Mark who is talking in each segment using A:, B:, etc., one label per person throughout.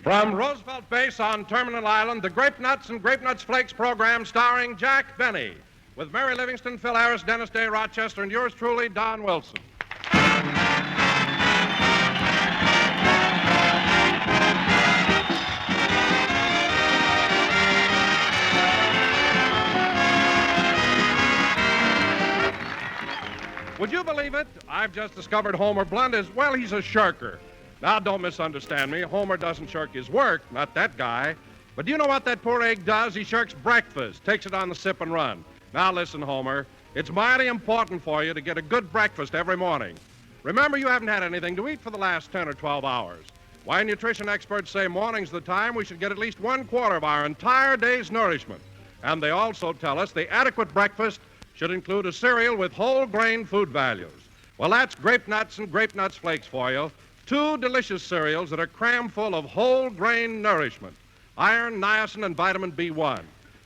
A: From Roosevelt Base on Terminal Island, the Grape Nuts and Grape Nuts Flakes program starring Jack Benny, with Mary Livingston, Phil Harris, Dennis Day, Rochester, and yours truly, Don Wilson. Would you believe it? I've just discovered Homer Blunt is, well, he's a shirker. Now, don't misunderstand me. Homer doesn't shirk his work, not that guy. But do you know what that poor egg does? He shirks breakfast, takes it on the sip and run. Now, listen, Homer. It's mighty important for you to get a good breakfast every morning. Remember, you haven't had anything to eat for the last 10 or 12 hours. Why, nutrition experts say morning's the time we should get at least 1/4 of our entire day's nourishment. And they also tell us the adequate breakfast should include a cereal with whole grain food values. Well, that's Grape Nuts and Grape Nuts Flakes for you. Two delicious cereals that are crammed full of whole grain nourishment. Iron, niacin, and vitamin B1.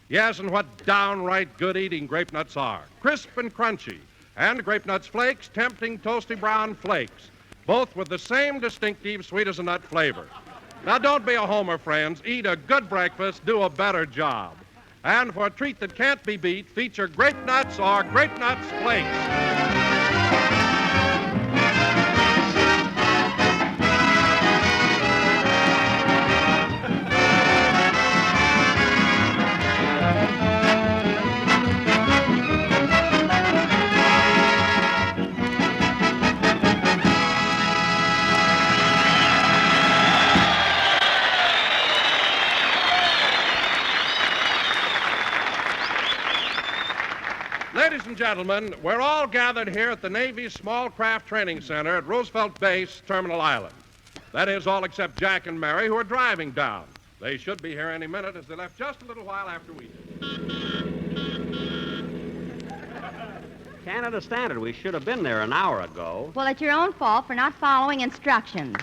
A: Yes, and what downright good eating Grape Nuts are. Crisp and crunchy. And Grape Nuts Flakes, tempting toasty brown flakes. Both with the same distinctive sweet-as-a-nut flavor. Now, don't be a homer, friends. Eat a good breakfast, do a better job. And for a treat that can't be beat, feature Grape Nuts or Grape Nuts Flakes. Ladies and gentlemen, we're all gathered here at the Navy's Small Craft Training Center at Roosevelt Base, Terminal Island. That is, all except Jack and Mary, who are driving down. They should be here any minute, as they left just a little while after we did.
B: Can't understand it. We should have been there an hour ago.
C: Well, it's your own fault for not following instructions.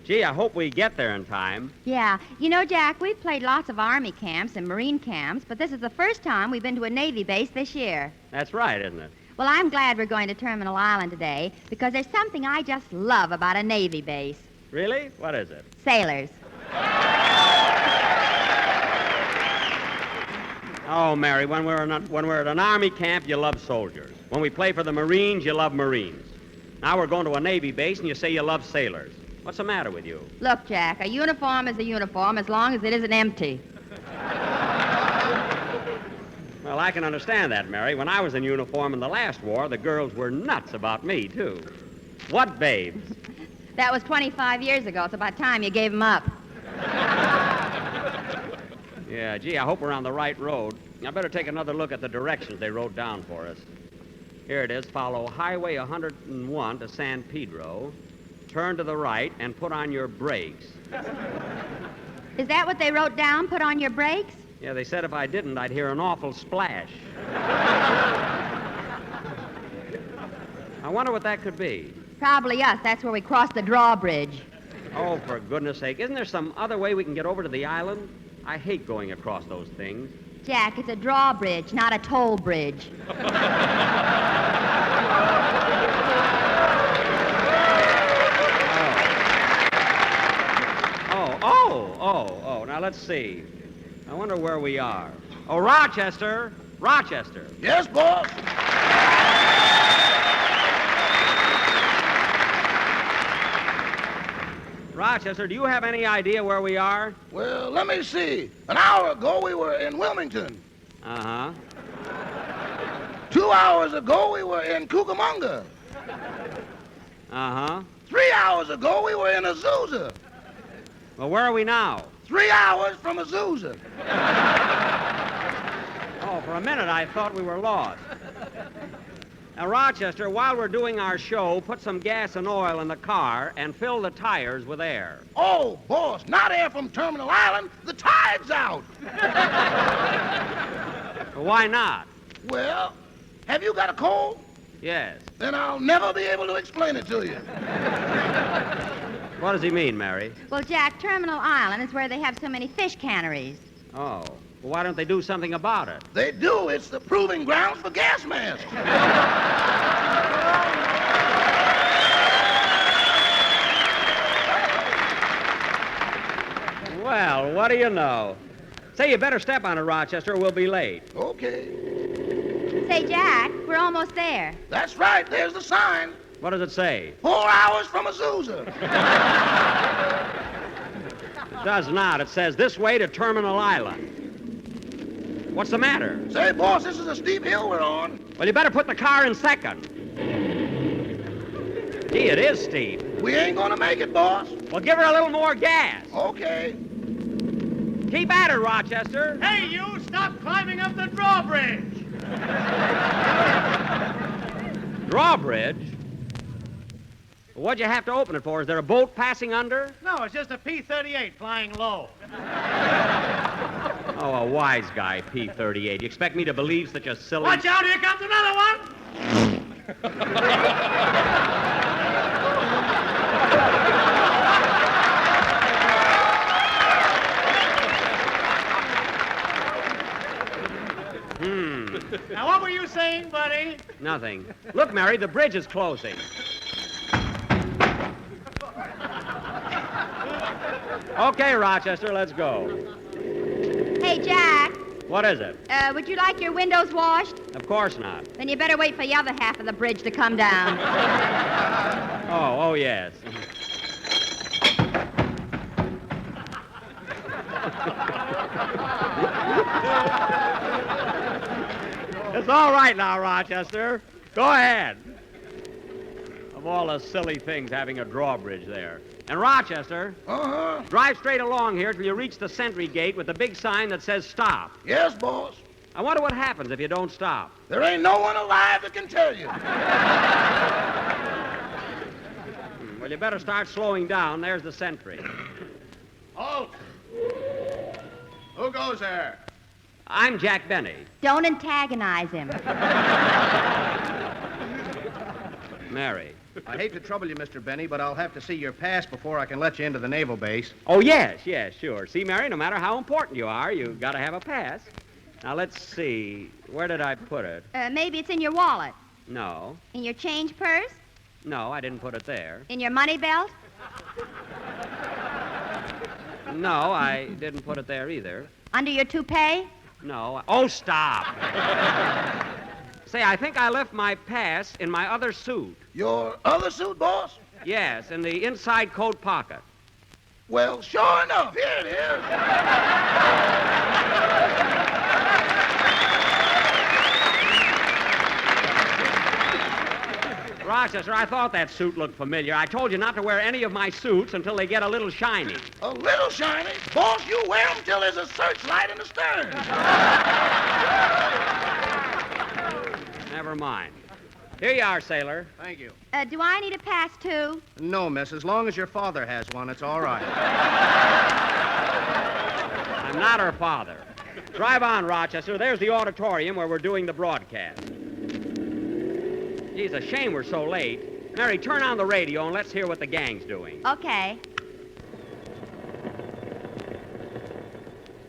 B: Gee, I hope we get there in time.
C: Yeah. You know, Jack, we've played lots of Army camps and Marine camps, but this is the first time we've been to a Navy base this year.
B: That's right, isn't it?
C: Well, I'm glad we're going to Terminal Island today because there's something I just love about a Navy base.
B: Really? What is it?
C: Sailors.
B: Oh, Mary, when we're at an Army camp, you love soldiers. When we play for the Marines, you love Marines. Now we're going to a Navy base, and you say you love sailors. What's the matter with you?
C: Look, Jack, a uniform is a uniform as long as it isn't empty.
B: Well, I can understand that, Mary. When I was in uniform in the last war, the girls were nuts about me, too. What babes?
C: That was 25 years ago. It's about time you gave them up.
B: Yeah, gee, I hope we're on the right road. I better take another look at the directions they wrote down for us. Here it is. Follow Highway 101 to San Pedro. Turn to the right and put on your brakes.
C: Is that what they wrote down, put on your brakes?
B: Yeah, they said if I didn't, I'd hear an awful splash. I wonder what that could be.
C: Probably us. That's where we crossed the drawbridge.
B: Oh, for goodness sake. Isn't there some other way we can get over to the island? I hate going across those things.
C: Jack, it's a drawbridge, not a toll bridge.
B: Oh, now let's see. I wonder where we are. Oh, Rochester. Rochester.
D: Yes, boss.
B: Rochester, do you have any idea where we are?
D: Well, let me see. An hour ago, we were in Wilmington.
B: Uh-huh.
D: 2 hours ago, we were in Cucamonga.
B: Uh-huh.
D: 3 hours ago, we were in Azusa.
B: Well, where are we now?
D: 3 hours from Azusa.
B: Oh, for a minute I thought we were lost. Now, Rochester, while we're doing our show, put some gas and oil in the car and fill the tires with air.
D: Oh, boss, not air from Terminal Island. The tide's out.
B: Well, why not?
D: Well, have you got a cold?
B: Yes.
D: Then I'll never be able to explain it to you.
B: What does he mean, Mary?
C: Well, Jack, Terminal Island is where they have so many fish canneries.
B: Oh. Well, why don't they do something about it?
D: They do. It's the proving grounds for gas masks.
B: Well, what do you know? Say, you better step on it, Rochester, or we'll be late.
D: Okay.
C: Say, Jack, we're almost there.
D: That's right. There's the sign.
B: What does it say?
D: 4 hours from Azusa.
B: Does not. It says this way to Terminal Island. What's the matter?
D: Say, boss, this is a steep hill we're on.
B: Well, you better put the car in second. Gee, it is steep.
D: We ain't gonna make it, boss.
B: Well, give her a little more gas.
D: Okay.
B: Keep at her, Rochester.
E: Hey, you! Stop climbing up the drawbridge!
B: Drawbridge? What'd you have to open it for? Is there a boat passing under?
E: No, it's just a P-38 flying low.
B: Oh, a wise guy, P-38. You expect me to believe such a silly...
E: Watch out, here comes another one! Now, what were you saying, buddy?
B: Nothing. Look, Mary, the bridge is closing. Okay, Rochester, let's go.
C: Hey, Jack,
B: What is it?
C: would you like your windows washed?
B: Of course not.
C: Then you better wait for the other half of the bridge to come down.
B: Oh, yes. It's all right now, Rochester. Go ahead. Of all the silly things, having a drawbridge there. And Rochester,
D: Uh-huh.
B: drive straight along here till you reach the sentry gate with the big sign that says stop.
D: Yes, boss.
B: I wonder what happens if you don't stop.
D: There ain't no one alive that can tell you.
B: Well, you better start slowing down. There's the sentry.
E: Halt! Who goes there?
B: I'm Jack Benny.
C: Don't antagonize him.
B: Mary.
F: I hate to trouble you, Mr. Benny, but I'll have to see your pass before I can let you into the naval base.
B: Oh, yes, sure. See, Mary, no matter how important you are, you've got to have a pass. Now, let's see. Where did I put it?
C: Maybe it's in your wallet.
B: No.
C: In your change purse?
B: No, I didn't put it there.
C: In your money belt?
B: No, I didn't put it there either.
C: Under your toupee?
B: No. Oh, stop. Say, I think I left my pass in my other suit.
D: Your other suit, boss?
B: Yes, in the inside coat pocket.
D: Well, sure enough, here it is.
B: Rochester, I thought that suit looked familiar. I told you not to wear any of my suits until they get a little shiny.
D: A little shiny? Boss, you wear 'em till there's a searchlight in the stern.
B: Never mind. Here you are, sailor.
F: Thank you.
C: Do I need a pass, too?
F: No, miss. As long as your father has one, it's all right.
B: I'm not her father. Drive on, Rochester. There's the auditorium where we're doing the broadcast. Gee, it's a shame we're so late. Mary, turn on the radio and let's hear what the gang's doing.
C: Okay.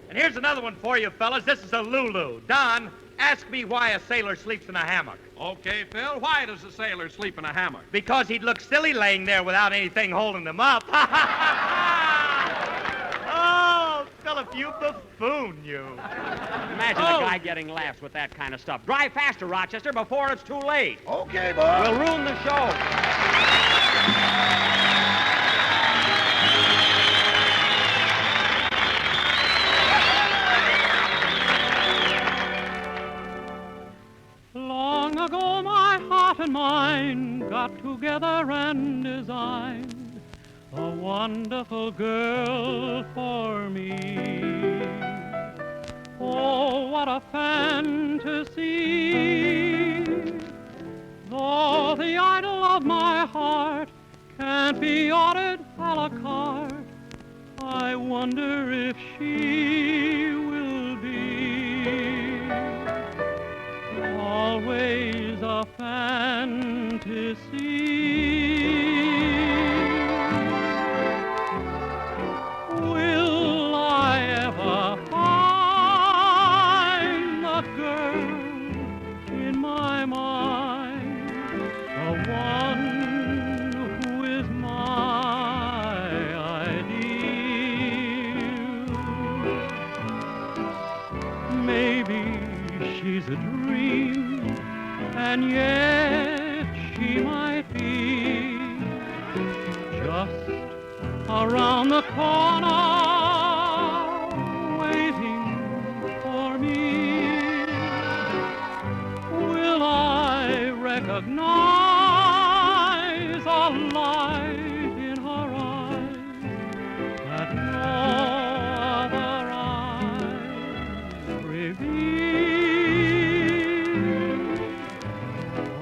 E: And here's another one for you, fellas. This is a Lulu. Don, ask me why a sailor sleeps in a hammock.
A: Okay, Phil, why does a sailor sleep in a hammock?
E: Because he'd look silly laying there without anything holding him up. Oh, Philip, you buffoon, you.
B: Imagine a guy getting laughs with that kind of stuff. Drive faster, Rochester, before it's too late.
D: Okay, boss.
B: We'll ruin the show.
G: Long ago, my heart and mind got together and designed a wonderful girl for me. Oh, what a fantasy! Though the idol of my heart can't be ordered a la carte, I wonder if she will be always a fantasy. Will I ever find my mind, the one who is my ideal. Maybe she's a dream, and yet she might be just around the corner, waiting for me. Will I recognize a light in her eyes that no other eyes reveal?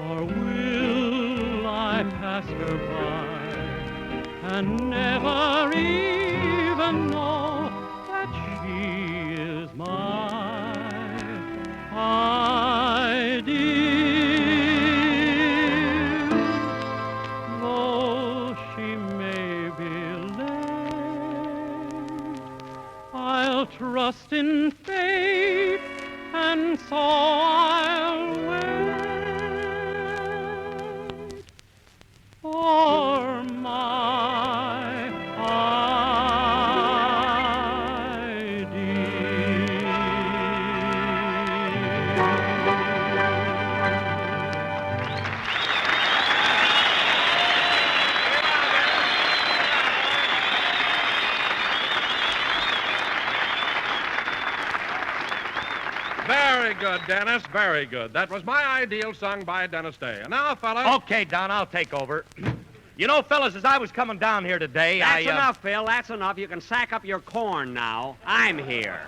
G: Or will I pass her by and never even know that she is my ideal? Though she may be late, I'll trust in fate, and so I'll wait for my
A: Very good, Dennis. Very good. That was My Ideal, sung by Dennis Day. And now, fellas.
E: Okay, Don, I'll take over. You know, fellas, as I was coming down here today,
B: That's enough, Phil. That's enough. You can sack up your corn now. I'm here.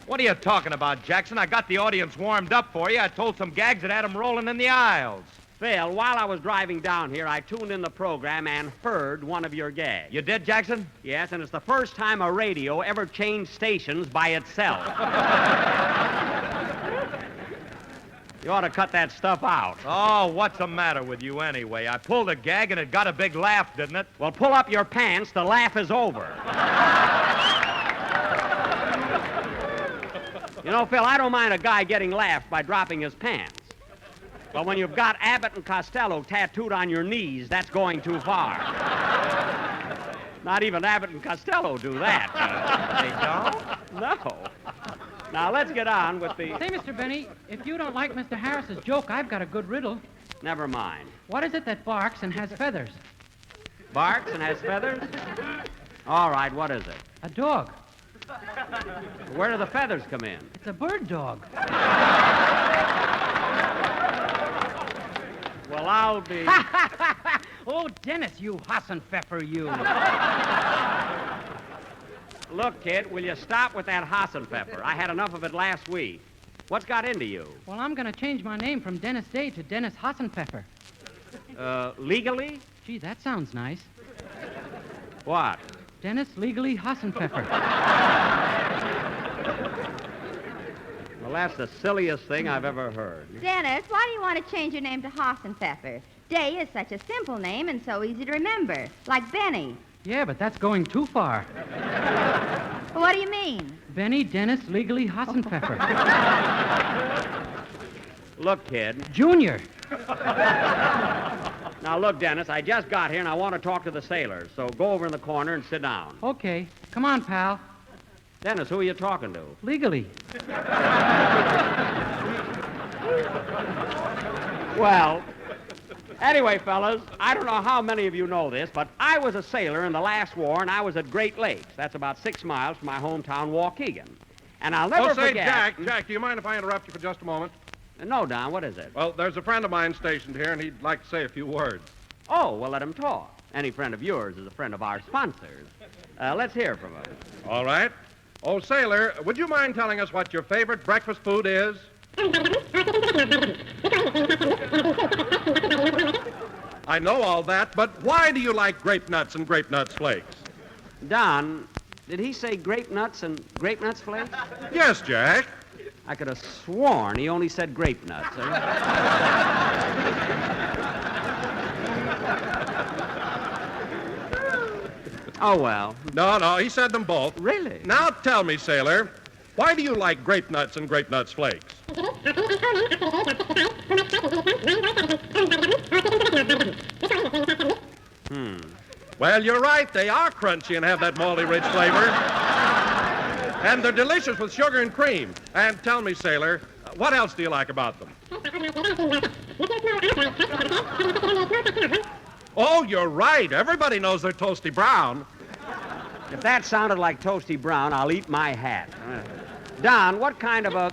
E: What are you talking about, Jackson? I got the audience warmed up for you. I told some gags that had them rolling in the aisles.
B: Phil, while I was driving down here, I tuned in the program and heard one of your gags.
E: You did, Jackson?
B: Yes, and it's the first time a radio ever changed stations by itself. You ought to cut that stuff out.
E: Oh, what's the matter with you anyway? I pulled a gag and it got a big laugh, didn't it?
B: Well, pull up your pants. The laugh is over. You know, Phil, I don't mind a guy getting laughed by dropping his pants. But when you've got Abbott and Costello tattooed on your knees, that's going too far. Not even Abbott and Costello do that.
E: They don't?
B: No. Now, let's get on with the...
H: Say, Mr. Benny, if you don't like Mr. Harris's joke, I've got a good riddle.
B: Never mind.
H: What is it that barks and has feathers?
B: Barks and has feathers? All right, what is it?
H: A dog.
B: Where do the feathers come in?
H: It's a bird dog.
B: Well, I'll be...
H: Oh, Dennis, you Hassenpfeffer, you.
B: Look, kid, will you stop with that Hassenpfeffer? I had enough of it last week. What's got into you?
H: Well, I'm going to change my name from Dennis Day to Dennis Hassenpfeffer.
B: Legally?
H: Gee, that sounds nice.
B: What?
H: Dennis Legally Hassenpfeffer.
B: Well, that's the silliest thing I've ever heard.
C: Dennis, why do you want to change your name to Hassenpfeffer? Day is such a simple name and so easy to remember, like Benny.
H: Yeah, but that's going too far.
C: Well, what do you mean?
H: Benny Dennis Legally Hassenpfeffer.
B: Look, kid.
H: Junior.
B: Now, look, Dennis, I just got here and I want to talk to the sailors, so go over in the corner and sit down.
H: Okay. Come on, pal.
B: Dennis, who are you talking to?
H: Legally.
B: Well, anyway, fellas, I don't know how many of you know this, but I was a sailor in the last war, and I was at Great Lakes. That's about 6 miles from my hometown, Waukegan. And I'll never forget...
A: Jack, do you mind if I interrupt you for just a moment?
B: No, Don, what is it?
A: Well, there's a friend of mine stationed here, and he'd like to say a few words.
B: Oh, well, let him talk. Any friend of yours is a friend of our sponsors. Let's hear from him.
A: All right. Oh, sailor, would you mind telling us what your favorite breakfast food is? I know all that, but why do you like grape nuts and grape nuts flakes?
B: Don, did he say grape nuts and grape nuts flakes?
A: Yes, Jack.
B: I could have sworn he only said grape nuts. Oh, well.
A: No, he said them both.
B: Really?
A: Now tell me, sailor, why do you like grape nuts and grape nuts flakes? Well, you're right. They are crunchy and have that malty rich flavor. And they're delicious with sugar and cream. And tell me, Sailor, what else do you like about them? Oh, you're right. Everybody knows they're toasty brown.
B: If that sounded like Toasty Brown, I'll eat my hat. Don, what kind of a...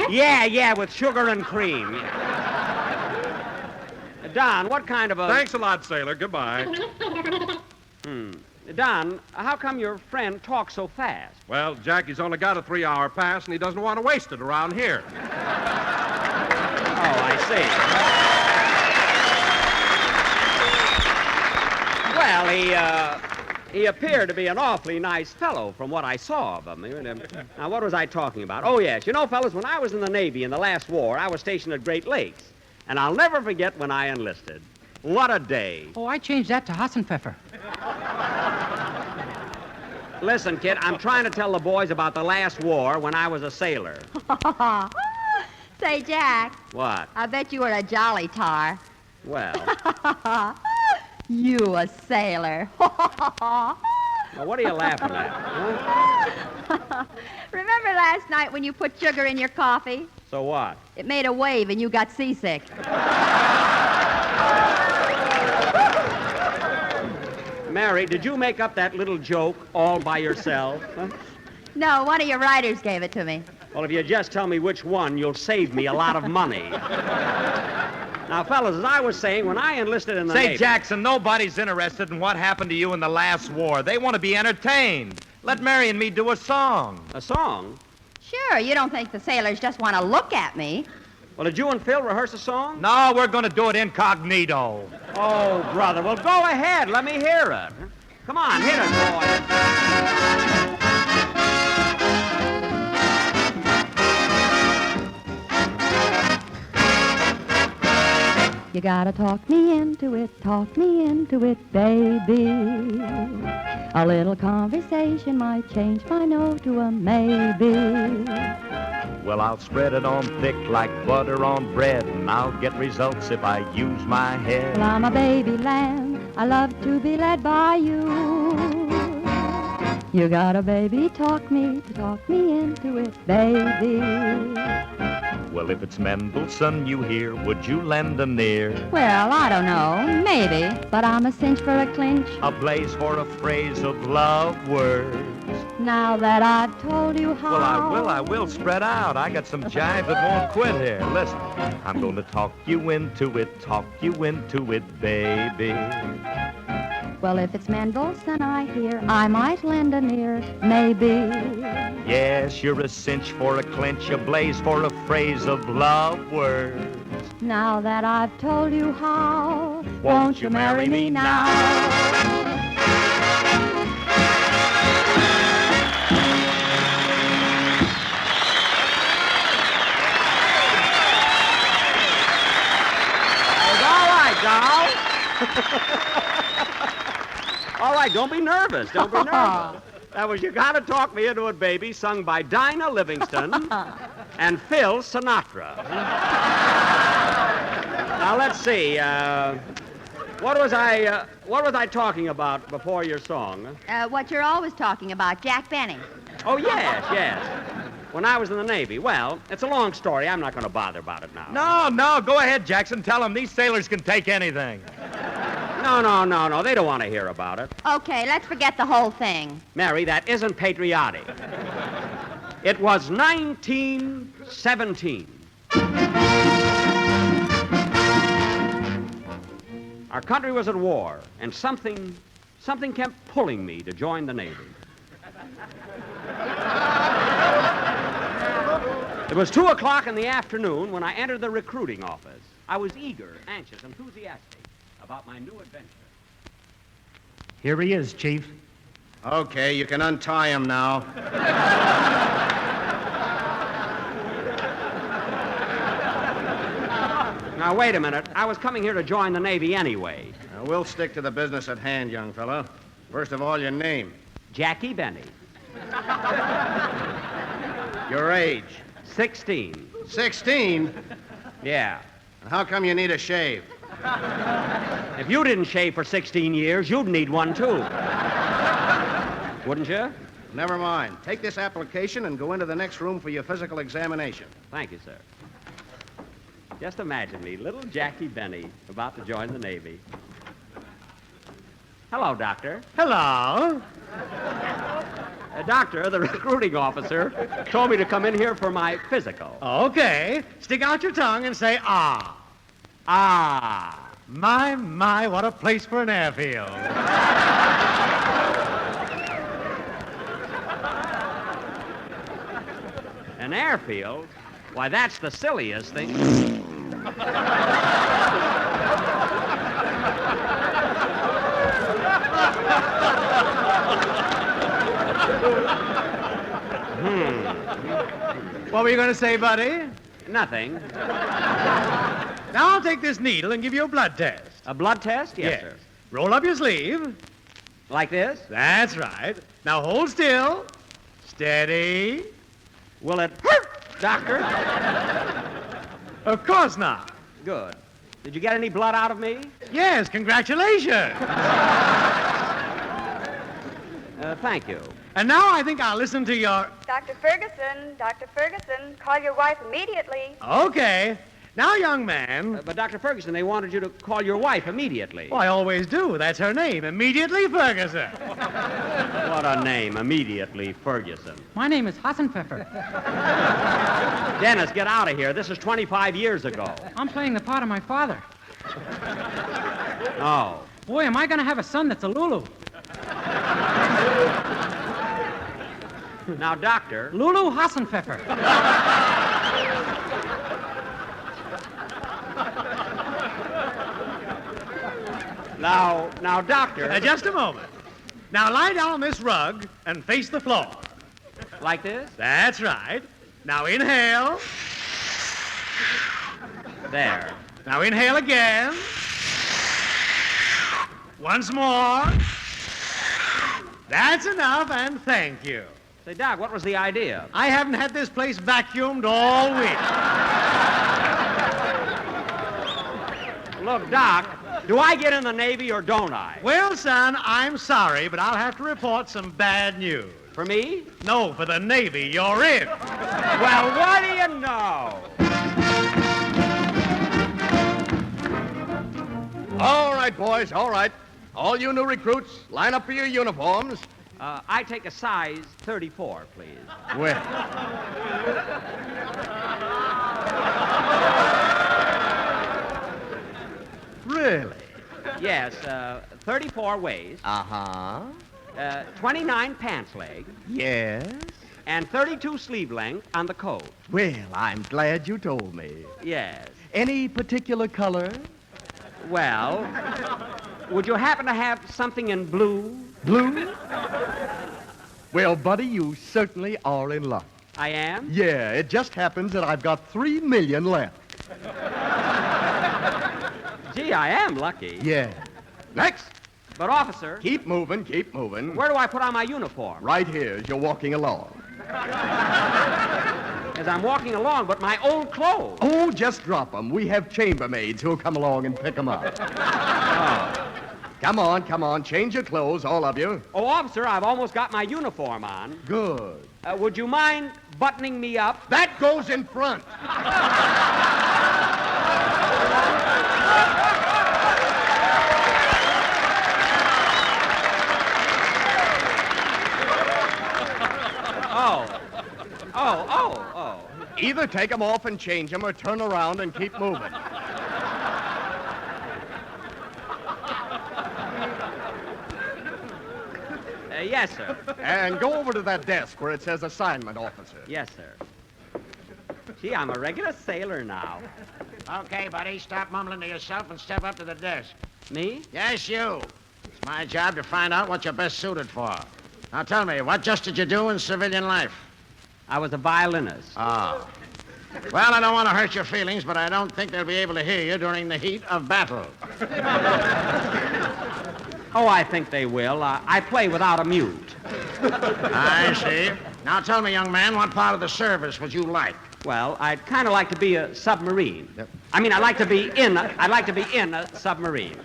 B: Yeah, with sugar and cream. Don, what kind of a...
A: Thanks a lot, Sailor. Goodbye.
B: Don, how come your friend talks so fast?
A: Well, Jackie's only got a 3-hour pass, and he doesn't want to waste it around here.
B: Oh, I see. Well, he appeared to be an awfully nice fellow from what I saw of him. Now, what was I talking about? Oh, yes. You know, fellas, when I was in the Navy in the last war, I was stationed at Great Lakes. And I'll never forget when I enlisted. What a day.
H: Oh, I changed that to Hassenpfeffer.
B: Listen, kid, I'm trying to tell the boys about the last war when I was a sailor.
C: Say, Jack,
B: What?
C: I bet you were a jolly tar.
B: Well,
C: You a sailor.
B: well, what are you laughing at? Huh?
C: Remember last night when you put sugar in your coffee?
B: So what?
C: It made a wave and you got seasick.
B: Mary, did you make up that little joke all by yourself? Huh?
C: No, one of your writers gave it to me.
B: Well, if you just tell me which one, you'll save me a lot of money. Now, fellas, as I was saying, when I enlisted in the
E: Say,
B: Navy...
E: Jackson, nobody's interested in what happened to you in the last war. They want to be entertained. Let Mary and me do a song.
B: A song?
C: Sure, you don't think the sailors just want to look at me.
B: Well, did you and Phil rehearse a song?
E: No, we're going to do it incognito.
B: Oh, brother, well, go ahead. Let me hear it. Come on, hit it, boys.
C: You gotta talk me into it, baby. A little conversation might change my no to a maybe.
I: Well, I'll spread it on thick like butter on bread, and I'll get results if I use my head.
C: Well, I'm a baby lamb, I love to be led by you. You gotta, baby, talk me into it, baby.
I: Well, if it's Mendelssohn you hear, would you lend an ear?
C: Well, I don't know, maybe, but I'm a cinch for a clinch.
I: A blaze for a phrase of love words.
C: Now that I've told you how.
I: Well, I will spread out. I got some jive that won't quit here. Listen, I'm going to talk you into it, baby.
C: Well, if it's Mendelssohn I hear, I might lend an ear, maybe.
I: Yes, you're a cinch for a clinch, a blaze for a phrase of love words.
C: Now that I've told you how, won't you marry me now?
B: All right, doll. All right, don't be nervous. Don't be nervous. That was You Gotta Talk Me Into It, Baby, sung by Dinah Livingston and Phil Sinatra. Now, let's see. What was I talking about before your song?
C: What you're always talking about, Jack Benny.
B: Oh, yes. When I was in the Navy. Well, it's a long story. I'm not going to bother about it now.
E: No, go ahead, Jackson. Tell them these sailors can take anything.
B: No. They don't want to hear about it.
C: Okay, let's forget the whole thing.
B: Mary, that isn't patriotic. It was 1917. Our country was at war, and something kept pulling me to join the Navy. It was 2 o'clock in the afternoon when I entered the recruiting office. I was eager, anxious, enthusiastic about my new adventure.
E: Here he is, Chief.
F: Okay, you can untie him now.
B: Now, wait a minute. I was coming here to join the Navy anyway.
F: Now, we'll stick to the business at hand, young fellow. First of all, your name.
B: Jackie Benny.
F: Your age.
B: 16.
F: 16?
B: Yeah.
F: How come you need a shave?
B: If you didn't shave for 16 years, you'd need one, too. Wouldn't you?
F: Never mind. Take this application and go into the next room for your physical examination.
B: Thank you, sir. Just imagine me, little Jackie Benny, about to join the Navy. Hello, Doctor.
J: Hello.
B: Doctor, the recruiting officer told me to come in here for my physical.
J: Okay. Stick out your tongue and say, ah.
B: Ah.
J: My, what a place for an airfield.
B: An airfield? Why, that's the silliest thing.
J: What were you going to say, buddy?
B: Nothing.
J: Now I'll take this needle and give you a blood test.
B: A blood test? Yes, sir.
J: Roll up your sleeve.
B: Like this?
J: That's right. Now hold still. Steady.
B: Will it hurt, Doctor?
J: Of course not.
B: Good. Did you get any blood out of me?
J: Yes, congratulations.
B: Thank you.
J: And now I think I'll listen to your...
K: Dr. Ferguson, call your wife immediately.
J: Okay. Now, young man...
B: But, Dr. Ferguson, they wanted you to call your wife immediately.
J: Well, I always do. That's her name. Immediately Ferguson.
B: What a name. Immediately Ferguson.
H: My name is Hassenpfeffer.
B: Dennis, get out of here. This is 25 years ago.
H: I'm playing the part of my father.
B: Oh.
H: Boy, am I going to have a son that's a Lulu.
B: Now, Doctor...
H: Lulu Hassenpfeffer.
B: Now, Doctor...
J: Just a moment. Now, lie down on this rug and face the floor.
B: Like this?
J: That's right. Now, inhale.
B: There.
J: Now, inhale again. Once more. That's enough, and thank you.
B: Say, Doc, what was the idea?
J: I haven't had this place vacuumed all week.
B: Look, Doc, do I get in the Navy or don't I?
J: Well, son, I'm sorry, but I'll have to report some bad news.
B: For me?
J: No, for the Navy. You're in.
B: Well, what do you know?
L: All right, boys, all right. All you new recruits, line up for your uniforms.
B: I take a size 34, please.
L: Well.
J: Really?
B: Yes, 34 waist.
L: Uh-huh.
B: 29 pants leg.
L: Yes.
B: And 32 sleeve length on the coat.
L: Well, I'm glad you told me.
B: Yes.
L: Any particular color?
B: Well, would you happen to have something in blue?
L: Blue? Well, buddy, you certainly are in luck.
B: I am?
L: Yeah, it just happens that I've got 3 million left.
B: Gee, I am lucky.
L: Yeah. Next.
B: But, officer...
L: Keep moving, keep moving.
B: Where do I put on my uniform?
L: Right here as you're walking along.
B: As I'm walking along, but my old clothes.
L: Oh, just drop them. We have chambermaids who'll come along and pick them up.
B: Oh.
L: Come on. Change your clothes, all of you.
B: Oh, officer, I've almost got my uniform on.
L: Good.
B: Would you mind buttoning me up?
L: That goes in front.
B: Oh.
L: Either take them off and change them or turn around and keep moving.
B: Yes, sir.
L: And go over to that desk where it says assignment officer.
B: Yes, sir. Gee, I'm a regular sailor now.
F: Okay, buddy, stop mumbling to yourself and step up to the desk.
B: Me?
F: Yes, you. It's my job to find out what you're best suited for. Now tell me, what just did you do in civilian life?
B: I was a violinist.
F: Oh. Well, I don't want to hurt your feelings, but I don't think they'll be able to hear you during the heat of battle.
B: Oh, I think they will. I play without a mute.
F: I see. Now tell me, young man, what part of the service would you like?
B: Well, I'd kind of like to be a submarine. I mean, I'd like to be in a submarine.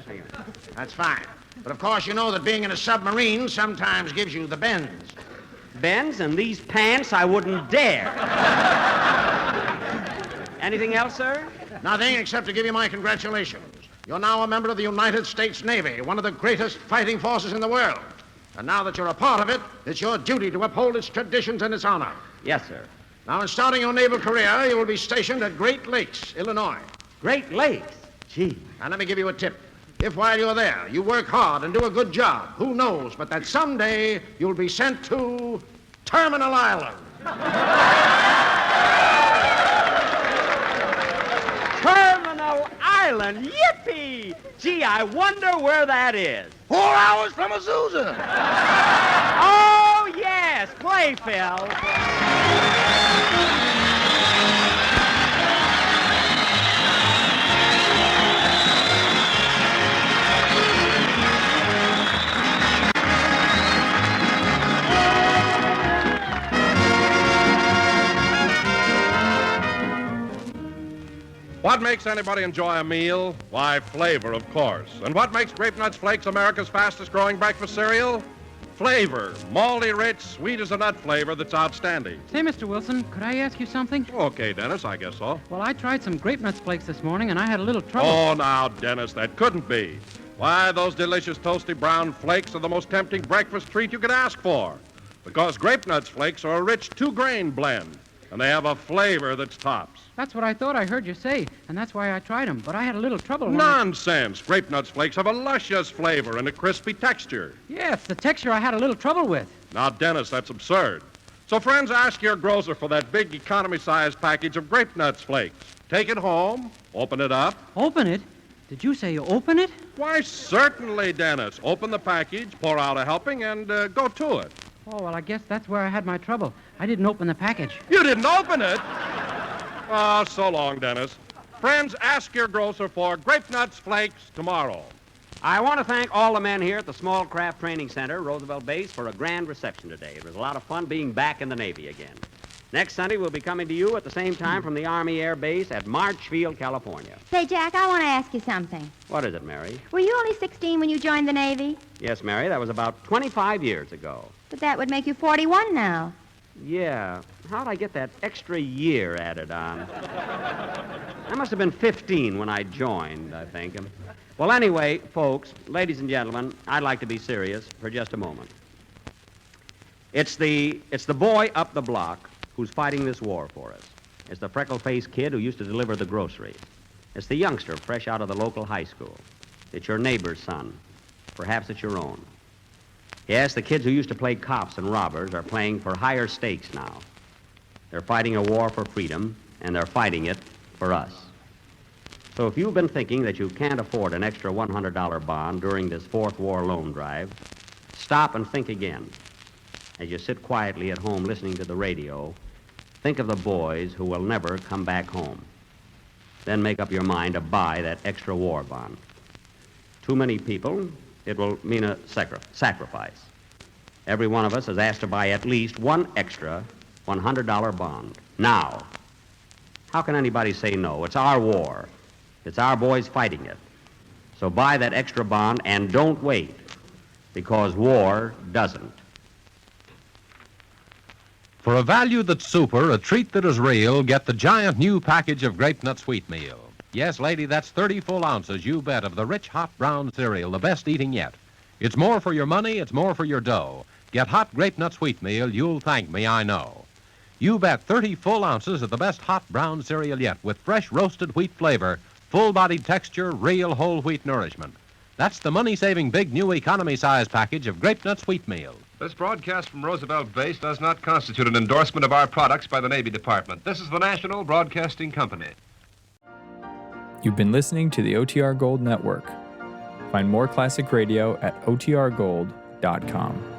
F: That's fine. But of course, you know that being in a submarine sometimes gives you the bends.
B: Bends and these pants, I wouldn't dare. Anything else, sir?
F: Nothing except to give you my congratulations. You're now a member of the United States Navy, one of the greatest fighting forces in the world. And now that you're a part of it, it's your duty to uphold its traditions and its honor.
B: Yes, sir.
F: Now, in starting your naval career, you will be stationed at Great Lakes, Illinois.
B: Great Lakes? Gee.
F: And let me give you a tip. If while you're there, you work hard and do a good job, who knows but that someday you'll be sent to Terminal Island.
B: Terminal Island? Yippee! Gee, I wonder where that is.
D: 4 hours from Azusa.
B: Oh, yes. Play, Phil.
A: What makes anybody enjoy a meal? Why, flavor, of course. And what makes Grape Nuts Flakes America's fastest-growing breakfast cereal? Flavor. Malty, rich, sweet as a nut flavor that's outstanding.
H: Say, Mr. Wilson, could I ask you something?
A: Okay, Dennis, I guess so.
H: Well, I tried some Grape Nuts Flakes this morning, and I had a little trouble.
A: Oh, now, Dennis, that couldn't be. Why, those delicious toasty brown flakes are the most tempting breakfast treat you could ask for. Because Grape Nuts Flakes are a rich two-grain blend, and they have a flavor that's tops.
H: That's what I thought I heard you say, and that's why I tried them. But I had a little trouble when
A: Nonsense! Grape Nuts Flakes have a luscious flavor and a crispy texture.
H: Yeah, it's the texture I had a little trouble with.
A: Now, Dennis, that's absurd. So, friends, ask your grocer for that big economy-sized package of Grape Nuts Flakes. Take it home, open it up.
H: Open it? Did you say open it?
A: Why, certainly, Dennis. Open the package, pour out a helping, and go to it.
H: Oh, well, I guess that's where I had my trouble. I didn't open the package.
A: You didn't open it? Oh, so long, Dennis. Friends, ask your grocer for Grape Nuts Flakes tomorrow.
B: I want to thank all the men here at the Small Craft Training Center, Roosevelt Base, for a grand reception today. It was a lot of fun being back in the Navy again. Next Sunday, we'll be coming to you at the same time from the Army Air Base at Marchfield, California.
M: Say, Jack, I want to ask you something.
B: What is it, Mary?
M: Were you only 16 when you joined the Navy?
B: Yes, Mary, that was about 25 years ago.
M: But that would make you 41 now.
B: Yeah. How'd I get that extra year added on? I must have been 15 when I joined, I think. Well, anyway, folks, ladies and gentlemen, I'd like to be serious for just a moment. It's the boy up the block who's fighting this war for us. It's the freckle-faced kid who used to deliver the groceries. It's the youngster fresh out of the local high school. It's your neighbor's son. Perhaps it's your own. Yes, the kids who used to play cops and robbers are playing for higher stakes now. They're fighting a war for freedom, and they're fighting it for us. So if you've been thinking that you can't afford an extra $100 bond during this fourth war loan drive, stop and think again. As you sit quietly at home listening to the radio, think of the boys who will never come back home. Then make up your mind to buy that extra war bond. Too many people, it will mean a sacrifice. Every one of us is asked to buy at least one extra $100 bond. Now, how can anybody say no? It's our war. It's our boys fighting it. So buy that extra bond and don't wait, because war doesn't.
N: For a value that's super, a treat that is real, get the giant new package of Grape Nut Sweet Meal. Yes, lady, that's 30 full ounces, you bet, of the rich, hot brown cereal, the best eating yet. It's more for your money, it's more for your dough. Get hot Grape Nut Sweet Meal, you'll thank me, I know. You bet 30 full ounces of the best hot brown cereal yet, with fresh roasted wheat flavor, full-bodied texture, real whole wheat nourishment. That's the money-saving big new economy-size package of Grape Nut Sweet Meal.
O: This broadcast from Roosevelt Base does not constitute an endorsement of our products by the Navy Department. This is the National Broadcasting Company.
P: You've been listening to the OTR Gold Network. Find more classic radio at otrgold.com.